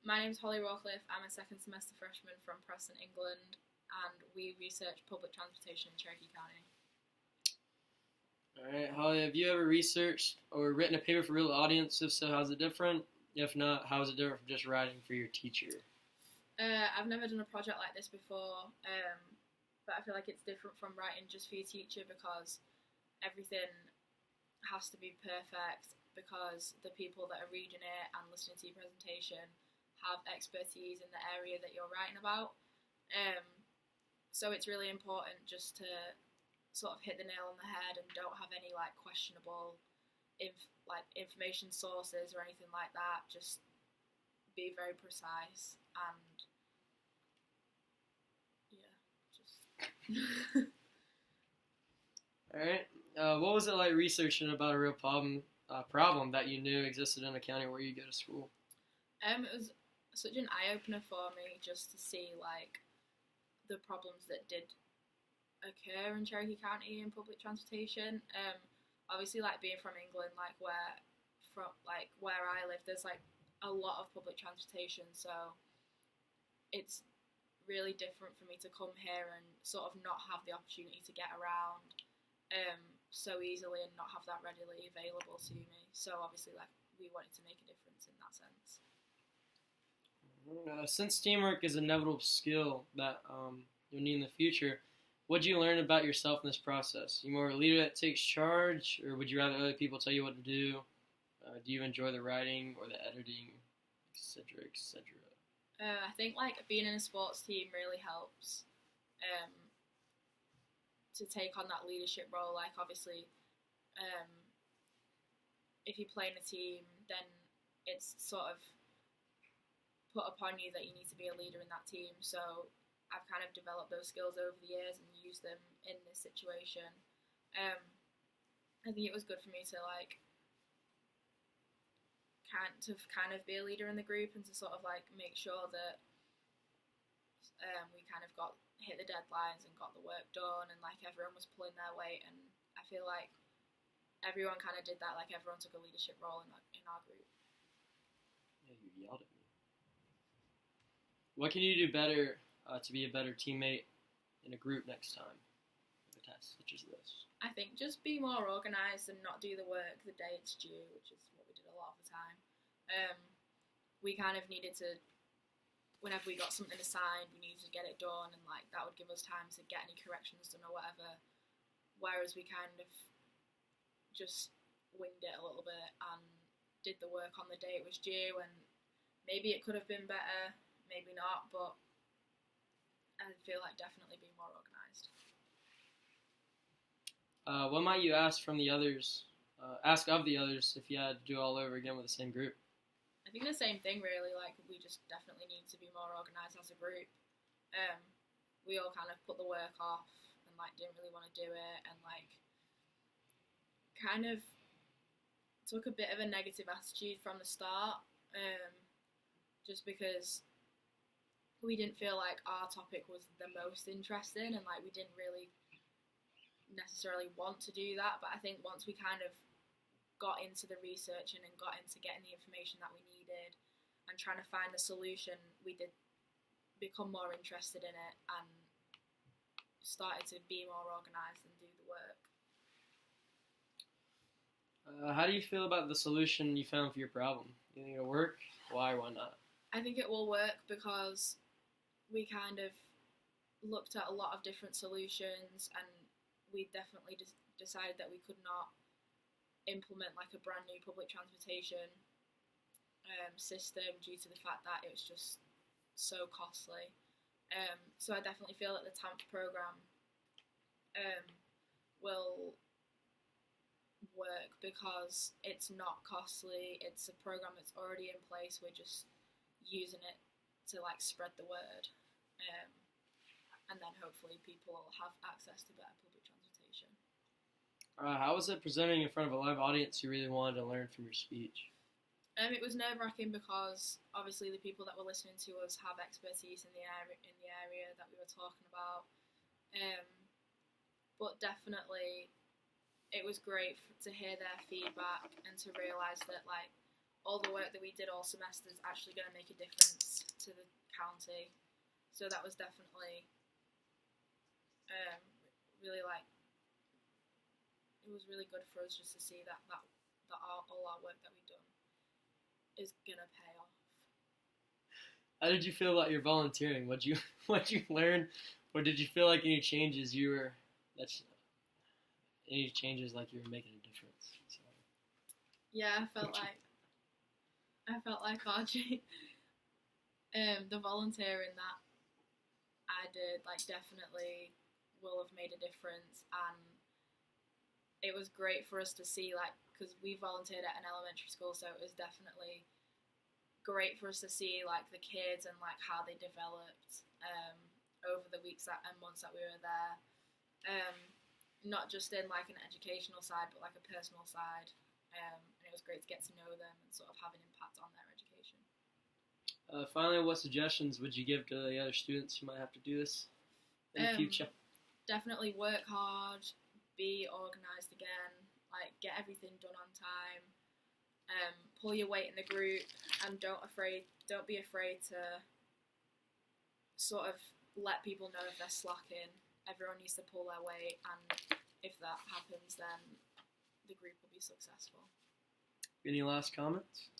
My name's Holly Rawcliffe. I'm a second semester freshman from Preston, England, and we research public transportation in Cherokee County. All right, Holly, have you ever researched or written a paper for a real audience? If so, how's it different? If not, how is it different from just writing for your teacher? I've never done a project like this before, but I feel like it's different from writing just for your teacher because everything has to be perfect because the people that are reading it and listening to your presentation have expertise in the area that you're writing about. So it's really important just to sort of hit the nail on the head and don't have any like questionable information sources or anything like that. Just be very precise and just All right. What was it like researching about a real problem that you knew existed in a county where you go to school? It was such an eye-opener for me just to see like the problems that did occur in Cherokee County in public transportation. Obviously, like being from England, like where I live, there's like a lot of public transportation, so it's really different for me to come here and sort of not have the opportunity to get around so easily and not have that readily available to me. So obviously, like we wanted to make a difference in that sense. Since teamwork is an inevitable skill that you'll need in the future, what did you learn about yourself in this process? You more a leader that takes charge, or would you rather other people tell you what to do? Do you enjoy the writing or the editing, etc., etc.? I think like being in a sports team really helps to take on that leadership role. Like obviously, if you play in a team, then it's sort of put upon you that you need to be a leader in that team. So I've kind of developed those skills over the years and used them in this situation. I think it was good for me to like kind of be a leader in the group and to sort of like make sure that we kind of hit the deadlines and got the work done and like everyone was pulling their weight, and I feel like everyone kind of did that. Like everyone took a leadership role in our group. Yeah, you yelled at me. What can you do better to be a better teammate in a group next time with a test such as this? I think just be more organised and not do the work the day it's due, which is what we did a lot of the time. We kind of needed to, whenever we got something assigned, we needed to get it done, and like that would give us time to get any corrections done or whatever. Whereas we kind of just winged it a little bit and did the work on the day it was due, and maybe it could have been better, maybe not, but I feel like definitely being more organised. What might you ask from the others? Ask of the others if you had to do it all over again with the same group? I think the same thing really. Like we just definitely need to be more organised as a group. We all kind of put the work off and like didn't really want to do it, and like kind of took a bit of a negative attitude from the start, just because we didn't feel like our topic was the most interesting, and like we didn't really necessarily want to do that. But I think once we kind of got into the researching and got into getting the information that we needed and trying to find the solution, we did become more interested in it and started to be more organised and do the work. How do you feel about the solution you found for your problem? You think it'll work? Why? Why not? I think it will work because we kind of looked at a lot of different solutions, and we definitely decided that we could not implement like a brand new public transportation system due to the fact that it was just so costly. So I definitely feel that the TAMP program will work because it's not costly. It's a program that's already in place. We're just using it to like spread the word, and then hopefully people will have access to better public transportation. How was it presenting in front of a live audience you really wanted to learn from your speech? It was nerve-wracking because obviously the people that were listening to us have expertise in the area that we were talking about. But definitely it was great to hear their feedback and to realise that like all the work that we did all semester is actually going to make a difference to the county. So that was definitely really like, it was really good for us just to see that all our work that we've done is going to pay off. How did you feel about your volunteering? What you learn, or did you feel like any changes like you were making a difference? So. Yeah, I felt like RJ, the volunteering that I did, like, definitely will have made a difference, and it was great for us to see, like, because we volunteered at an elementary school, so it was definitely great for us to see, like, the kids and, like, how they developed over the weeks and months that we were there, not just in, like, an educational side, but, like, a personal side, and it was great to get to know them and sort of have an impact on their education. Finally, what suggestions would you give to the other students who might have to do this in the future? Definitely work hard, be organised again, like, get everything done on time, pull your weight in the group, and don't be afraid to sort of let people know if they're slacking. Everyone needs to pull their weight, and if that happens, then the group will be successful. Any last comments?